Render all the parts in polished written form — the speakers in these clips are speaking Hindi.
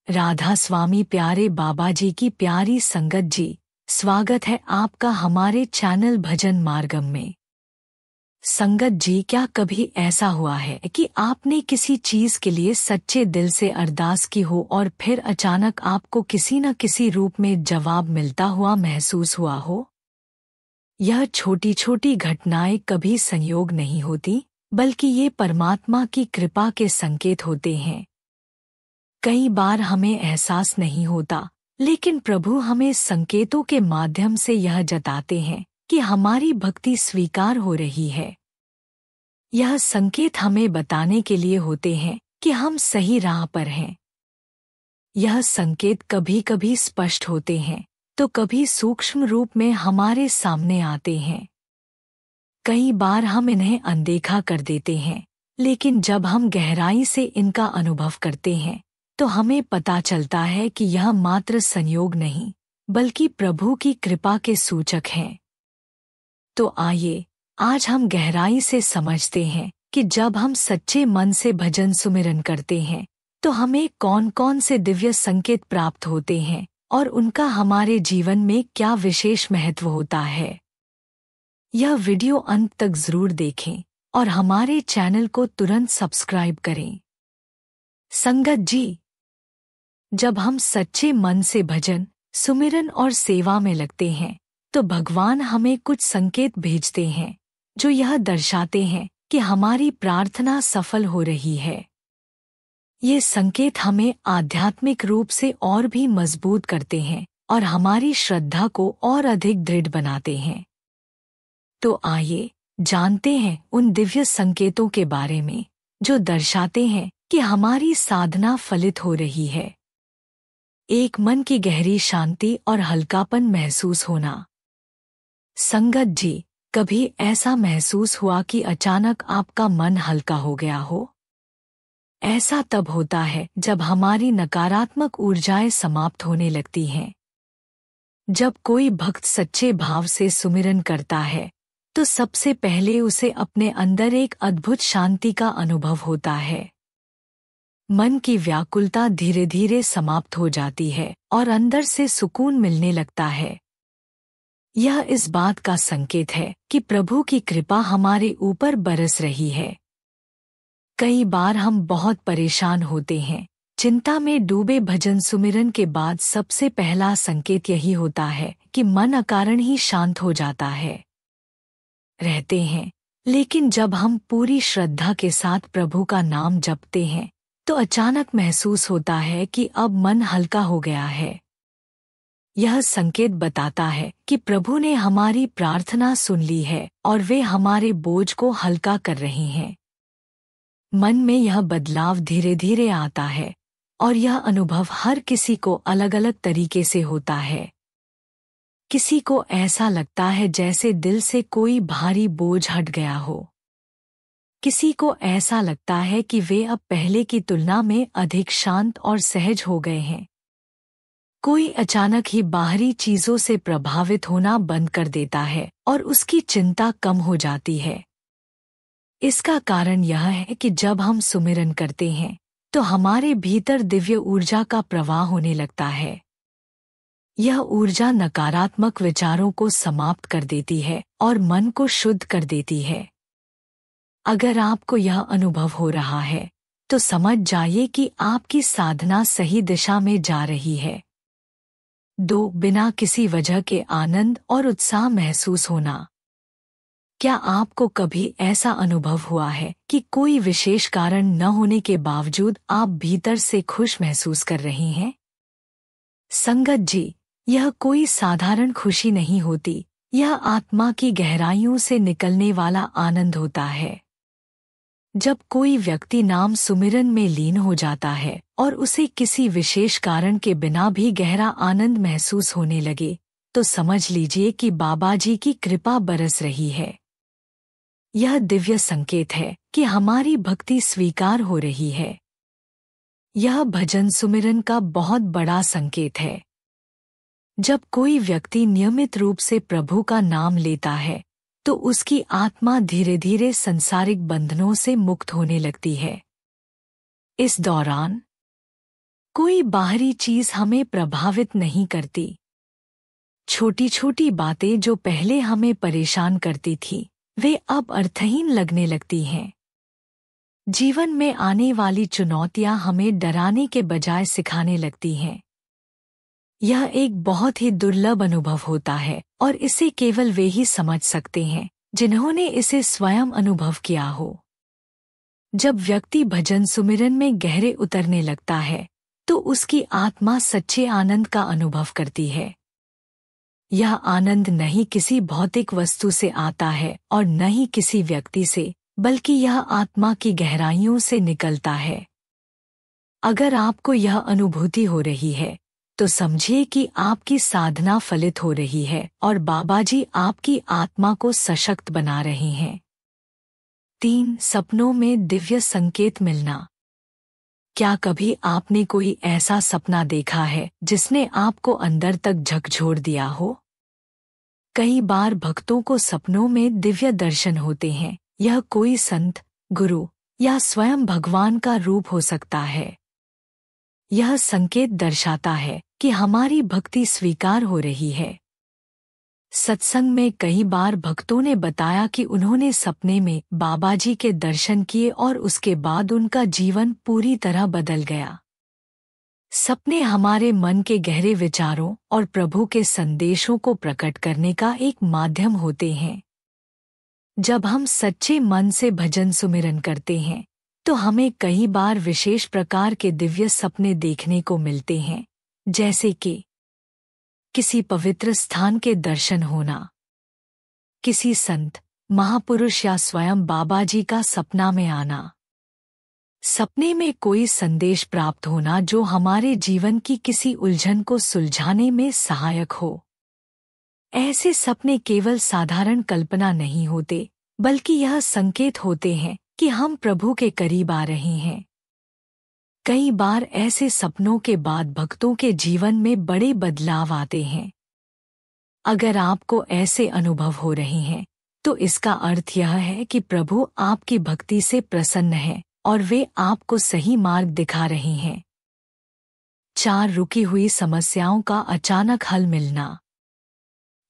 राधा स्वामी प्यारे बाबा जी की प्यारी संगत जी, स्वागत है आपका हमारे चैनल भजन मार्गम में। संगत जी, क्या कभी ऐसा हुआ है कि आपने किसी चीज के लिए सच्चे दिल से अरदास की हो और फिर अचानक आपको किसी न किसी रूप में जवाब मिलता हुआ महसूस हुआ हो? यह छोटी छोटी घटनाएं कभी संयोग नहीं होती, बल्कि ये परमात्मा की कृपा के संकेत होते हैं। कई बार हमें एहसास नहीं होता, लेकिन प्रभु हमें संकेतों के माध्यम से यह जताते हैं कि हमारी भक्ति स्वीकार हो रही है। यह संकेत हमें बताने के लिए होते हैं कि हम सही राह पर हैं। यह संकेत कभी कभी स्पष्ट होते हैं, तो कभी सूक्ष्म रूप में हमारे सामने आते हैं। कई बार हम इन्हें अनदेखा कर देते हैं, लेकिन जब हम गहराई से इनका अनुभव करते हैं तो हमें पता चलता है कि यह मात्र संयोग नहीं, बल्कि प्रभु की कृपा के सूचक हैं। तो आइए आज हम गहराई से समझते हैं कि जब हम सच्चे मन से भजन सुमिरन करते हैं तो हमें कौन कौन से दिव्य संकेत प्राप्त होते हैं और उनका हमारे जीवन में क्या विशेष महत्व होता है। यह वीडियो अंत तक जरूर देखें और हमारे चैनल को तुरंत सब्सक्राइब करें। संगत जी, जब हम सच्चे मन से भजन, सुमिरन और सेवा में लगते हैं तो भगवान हमें कुछ संकेत भेजते हैं जो यह दर्शाते हैं कि हमारी प्रार्थना सफल हो रही है। ये संकेत हमें आध्यात्मिक रूप से और भी मजबूत करते हैं और हमारी श्रद्धा को और अधिक दृढ़ बनाते हैं। तो आइए जानते हैं उन दिव्य संकेतों के बारे में जो दर्शाते हैं कि हमारी साधना फलित हो रही है। एक, मन की गहरी शांति और हल्कापन महसूस होना। संगत जी, कभी ऐसा महसूस हुआ कि अचानक आपका मन हल्का हो गया हो? ऐसा तब होता है जब हमारी नकारात्मक ऊर्जाएं समाप्त होने लगती हैं। जब कोई भक्त सच्चे भाव से सुमिरन करता है तो सबसे पहले उसे अपने अंदर एक अद्भुत शांति का अनुभव होता है। मन की व्याकुलता धीरे धीरे समाप्त हो जाती है और अंदर से सुकून मिलने लगता है। यह इस बात का संकेत है कि प्रभु की कृपा हमारे ऊपर बरस रही है। कई बार हम बहुत परेशान होते हैं, चिंता में डूबे भजन सुमिरन के बाद सबसे पहला संकेत यही होता है कि मन अकारण ही शांत हो जाता है रहते हैं। लेकिन जब हम पूरी श्रद्धा के साथ प्रभु का नाम जपते हैं तो अचानक महसूस होता है कि अब मन हल्का हो गया है। यह संकेत बताता है कि प्रभु ने हमारी प्रार्थना सुन ली है और वे हमारे बोझ को हल्का कर रहे हैं। मन में यह बदलाव धीरे धीरे आता है और यह अनुभव हर किसी को अलग अलग तरीके से होता है। किसी को ऐसा लगता है जैसे दिल से कोई भारी बोझ हट गया हो। किसी को ऐसा लगता है कि वे अब पहले की तुलना में अधिक शांत और सहज हो गए हैं। कोई अचानक ही बाहरी चीजों से प्रभावित होना बंद कर देता है और उसकी चिंता कम हो जाती है। इसका कारण यह है कि जब हम सुमिरन करते हैं तो हमारे भीतर दिव्य ऊर्जा का प्रवाह होने लगता है। यह ऊर्जा नकारात्मक विचारों को समाप्त कर देती है और मन को शुद्ध कर देती है। अगर आपको यह अनुभव हो रहा है तो समझ जाइए कि आपकी साधना सही दिशा में जा रही है। 2, बिना किसी वजह के आनंद और उत्साह महसूस होना। क्या आपको कभी ऐसा अनुभव हुआ है कि कोई विशेष कारण न होने के बावजूद आप भीतर से खुश महसूस कर रही हैं? संगत जी, यह कोई साधारण खुशी नहीं होती, यह आत्मा की गहराइयों से निकलने वाला आनंद होता है। जब कोई व्यक्ति नाम सुमिरन में लीन हो जाता है और उसे किसी विशेष कारण के बिना भी गहरा आनंद महसूस होने लगे तो समझ लीजिए कि बाबा जी की कृपा बरस रही है। यह दिव्य संकेत है कि हमारी भक्ति स्वीकार हो रही है। यह भजन सुमिरन का बहुत बड़ा संकेत है। जब कोई व्यक्ति नियमित रूप से प्रभु का नाम लेता है तो उसकी आत्मा धीरे धीरे संसारिक बंधनों से मुक्त होने लगती है। इस दौरान कोई बाहरी चीज हमें प्रभावित नहीं करती। छोटी छोटी बातें जो पहले हमें परेशान करती थी, वे अब अर्थहीन लगने लगती हैं। जीवन में आने वाली चुनौतियां हमें डराने के बजाय सिखाने लगती हैं। यह एक बहुत ही दुर्लभ अनुभव होता है और इसे केवल वे ही समझ सकते हैं जिन्होंने इसे स्वयं अनुभव किया हो। जब व्यक्ति भजन सुमिरन में गहरे उतरने लगता है तो उसकी आत्मा सच्चे आनंद का अनुभव करती है। यह आनंद नहीं किसी भौतिक वस्तु से आता है और न ही किसी व्यक्ति से, बल्कि यह आत्मा की गहराइयों से निकलता है। अगर आपको यह अनुभूति हो रही है तो समझिए कि आपकी साधना फलित हो रही है और बाबाजी आपकी आत्मा को सशक्त बना रहे हैं। 3. सपनों में दिव्य संकेत मिलना। क्या कभी आपने कोई ऐसा सपना देखा है जिसने आपको अंदर तक झकझोर दिया हो? कई बार भक्तों को सपनों में दिव्य दर्शन होते हैं। यह कोई संत, गुरु या स्वयं भगवान का रूप हो सकता है। यह संकेत दर्शाता है कि हमारी भक्ति स्वीकार हो रही है। सत्संग में कई बार भक्तों ने बताया कि उन्होंने सपने में बाबाजी के दर्शन किए और उसके बाद उनका जीवन पूरी तरह बदल गया। सपने हमारे मन के गहरे विचारों और प्रभु के संदेशों को प्रकट करने का एक माध्यम होते हैं। जब हम सच्चे मन से भजन सुमिरन करते हैं तो हमें कई बार विशेष प्रकार के दिव्य सपने देखने को मिलते हैं, जैसे कि किसी पवित्र स्थान के दर्शन होना, किसी संत, महापुरुष या स्वयं बाबाजी का सपना में आना, सपने में कोई संदेश प्राप्त होना जो हमारे जीवन की किसी उलझन को सुलझाने में सहायक हो। ऐसे सपने केवल साधारण कल्पना नहीं होते, बल्कि यह संकेत होते हैं कि हम प्रभु के करीब आ रहे हैं। कई बार ऐसे सपनों के बाद भक्तों के जीवन में बड़े बदलाव आते हैं। अगर आपको ऐसे अनुभव हो रहे हैं तो इसका अर्थ यह है कि प्रभु आपकी भक्ति से प्रसन्न है और वे आपको सही मार्ग दिखा रहे हैं। 4. रुकी हुई समस्याओं का अचानक हल मिलना।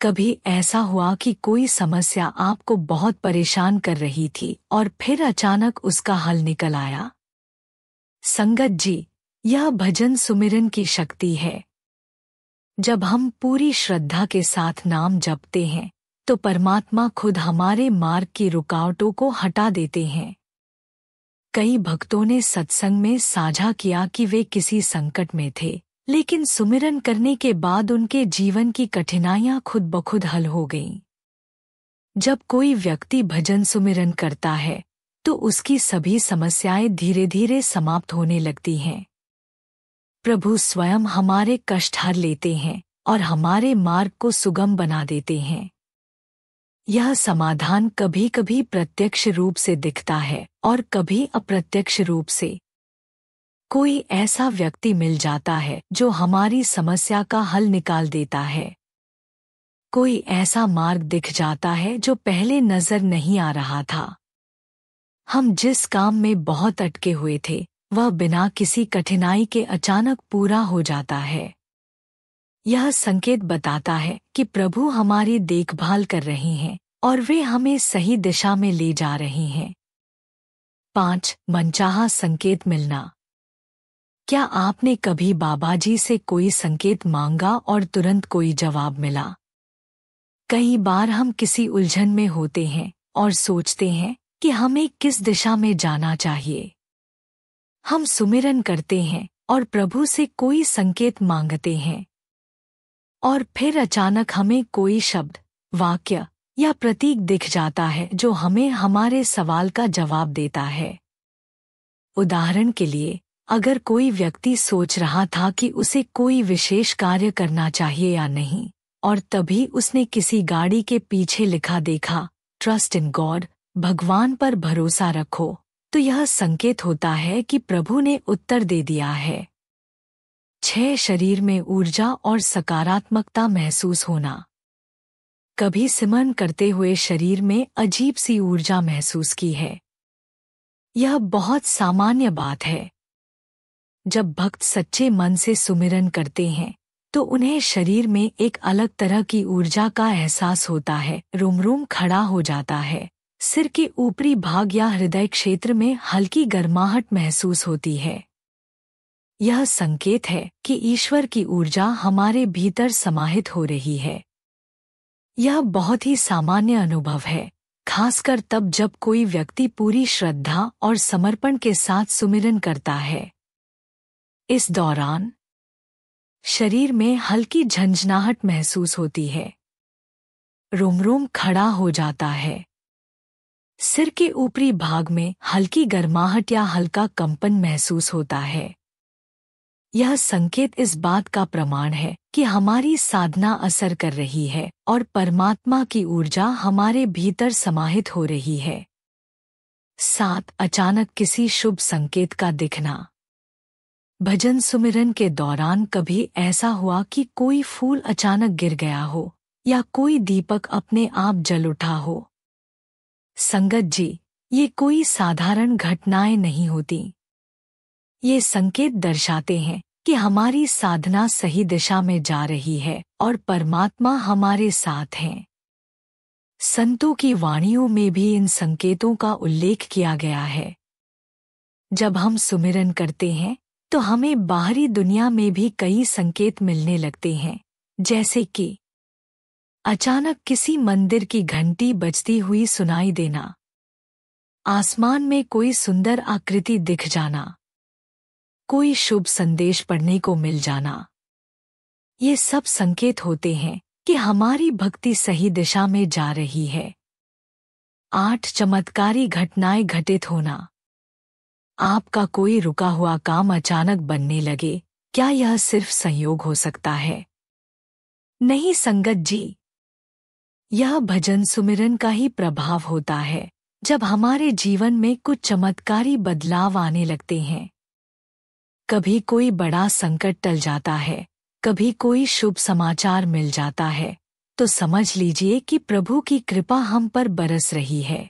कभी ऐसा हुआ कि कोई समस्या आपको बहुत परेशान कर रही थी और फिर अचानक उसका हल निकल आया? संगत जी, यह भजन सुमिरन की शक्ति है। जब हम पूरी श्रद्धा के साथ नाम जपते हैं तो परमात्मा खुद हमारे मार्ग की रुकावटों को हटा देते हैं। कई भक्तों ने सत्संग में साझा किया कि वे किसी संकट में थे, लेकिन सुमिरन करने के बाद उनके जीवन की कठिनाइयां खुद ब खुद हल हो गईं। जब कोई व्यक्ति भजन सुमिरन करता है तो उसकी सभी समस्याएं धीरे धीरे समाप्त होने लगती हैं। प्रभु स्वयं हमारे कष्ट हर लेते हैं और हमारे मार्ग को सुगम बना देते हैं। यह समाधान कभी कभी प्रत्यक्ष रूप से दिखता है और कभी अप्रत्यक्ष रूप से। कोई ऐसा व्यक्ति मिल जाता है जो हमारी समस्या का हल निकाल देता है। कोई ऐसा मार्ग दिख जाता है जो पहले नजर नहीं आ रहा था। हम जिस काम में बहुत अटके हुए थे वह बिना किसी कठिनाई के अचानक पूरा हो जाता है। यह संकेत बताता है कि प्रभु हमारी देखभाल कर रहे हैं और वे हमें सही दिशा में ले जा रहे हैं। 5. मनचाहा संकेत मिलना। क्या आपने कभी बाबाजी से कोई संकेत मांगा और तुरंत कोई जवाब मिला? कई बार हम किसी उलझन में होते हैं और सोचते हैं कि हमें किस दिशा में जाना चाहिए। हम सुमिरन करते हैं और प्रभु से कोई संकेत मांगते हैं और फिर अचानक हमें कोई शब्द, वाक्य या प्रतीक दिख जाता है जो हमें हमारे सवाल का जवाब देता है। उदाहरण के लिए, अगर कोई व्यक्ति सोच रहा था कि उसे कोई विशेष कार्य करना चाहिए या नहीं, और तभी उसने किसी गाड़ी के पीछे लिखा देखा, ट्रस्ट इन गॉड, भगवान पर भरोसा रखो, तो यह संकेत होता है कि प्रभु ने उत्तर दे दिया है। 6. शरीर में ऊर्जा और सकारात्मकता महसूस होना। कभी सिमरन करते हुए शरीर में अजीब सी ऊर्जा महसूस की है? यह बहुत सामान्य बात है। जब भक्त सच्चे मन से सुमिरन करते हैं तो उन्हें शरीर में एक अलग तरह की ऊर्जा का एहसास होता है। रोम रोम खड़ा हो जाता है। सिर के ऊपरी भाग या हृदय क्षेत्र में हल्की गर्माहट महसूस होती है। यह संकेत है कि ईश्वर की ऊर्जा हमारे भीतर समाहित हो रही है। यह बहुत ही सामान्य अनुभव है, खासकर तब जब कोई व्यक्ति पूरी श्रद्धा और समर्पण के साथ सुमिरन करता है। इस दौरान शरीर में हल्की झंझनाहट महसूस होती है। रोम रोम खड़ा हो जाता है। सिर के ऊपरी भाग में हल्की गर्माहट या हल्का कंपन महसूस होता है। यह संकेत इस बात का प्रमाण है कि हमारी साधना असर कर रही है और परमात्मा की ऊर्जा हमारे भीतर समाहित हो रही है। 7. अचानक किसी शुभ संकेत का दिखना। भजन सुमिरन के दौरान कभी ऐसा हुआ कि कोई फूल अचानक गिर गया हो या कोई दीपक अपने आप जल उठा हो? संगत जी, ये कोई साधारण घटनाएं नहीं होती। ये संकेत दर्शाते हैं कि हमारी साधना सही दिशा में जा रही है और परमात्मा हमारे साथ हैं। संतों की वाणियों में भी इन संकेतों का उल्लेख किया गया है। जब हम सुमिरन करते हैं तो हमें बाहरी दुनिया में भी कई संकेत मिलने लगते हैं, जैसे कि अचानक किसी मंदिर की घंटी बजती हुई सुनाई देना, आसमान में कोई सुंदर आकृति दिख जाना, कोई शुभ संदेश पढ़ने को मिल जाना। ये सब संकेत होते हैं कि हमारी भक्ति सही दिशा में जा रही है। 8. चमत्कारी घटनाएं घटित होना। आपका कोई रुका हुआ काम अचानक बनने लगे, क्या यह सिर्फ संयोग हो सकता है? नहीं संगत जी, यह भजन सुमिरन का ही प्रभाव होता है। जब हमारे जीवन में कुछ चमत्कारी बदलाव आने लगते हैं, कभी कोई बड़ा संकट टल जाता है, कभी कोई शुभ समाचार मिल जाता है, तो समझ लीजिए कि प्रभु की कृपा हम पर बरस रही है।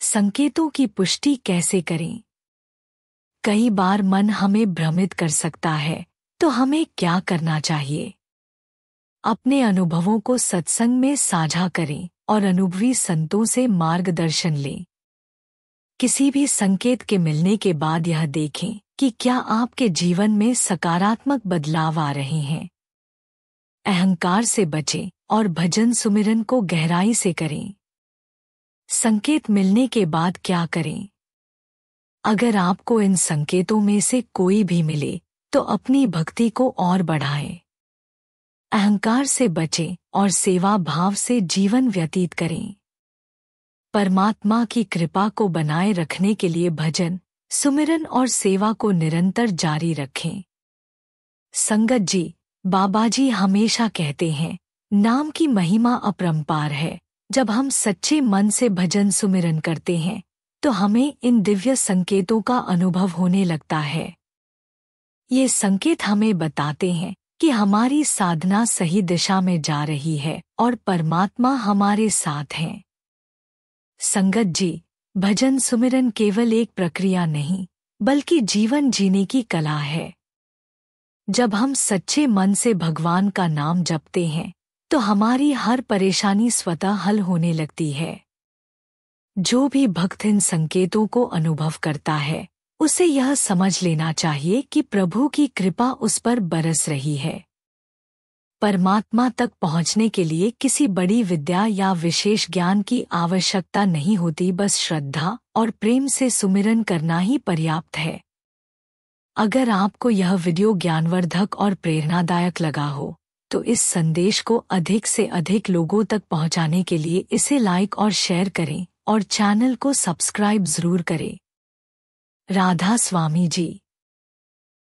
संकेतों की पुष्टि कैसे करें? कई बार मन हमें भ्रमित कर सकता है, तो हमें क्या करना चाहिए? अपने अनुभवों को सत्संग में साझा करें और अनुभवी संतों से मार्गदर्शन लें। किसी भी संकेत के मिलने के बाद यह देखें कि क्या आपके जीवन में सकारात्मक बदलाव आ रहे हैं। अहंकार से बचें और भजन सुमिरन को गहराई से करें। संकेत मिलने के बाद क्या करें? अगर आपको इन संकेतों में से कोई भी मिले तो अपनी भक्ति को और बढ़ाएं। अहंकार से बचें और सेवा भाव से जीवन व्यतीत करें। परमात्मा की कृपा को बनाए रखने के लिए भजन, सुमिरन और सेवा को निरंतर जारी रखें। संगत जी, बाबा जी हमेशा कहते हैं, नाम की महिमा अपरंपार है। जब हम सच्चे मन से भजन सुमिरन करते हैं तो हमें इन दिव्य संकेतों का अनुभव होने लगता है। ये संकेत हमें बताते हैं कि हमारी साधना सही दिशा में जा रही है और परमात्मा हमारे साथ हैं। संगत जी, भजन सुमिरन केवल एक प्रक्रिया नहीं, बल्कि जीवन जीने की कला है। जब हम सच्चे मन से भगवान का नाम जपते हैं तो हमारी हर परेशानी स्वतः हल होने लगती है। जो भी भक्त इन संकेतों को अनुभव करता है, उसे यह समझ लेना चाहिए कि प्रभु की कृपा उस पर बरस रही है। परमात्मा तक पहुंचने के लिए किसी बड़ी विद्या या विशेष ज्ञान की आवश्यकता नहीं होती, बस श्रद्धा और प्रेम से सुमिरन करना ही पर्याप्त है। अगर आपको यह वीडियो ज्ञानवर्धक और प्रेरणादायक लगा हो तो इस संदेश को अधिक से अधिक लोगों तक पहुंचाने के लिए इसे लाइक और शेयर करें और चैनल को सब्सक्राइब जरूर करें। राधा स्वामी जी।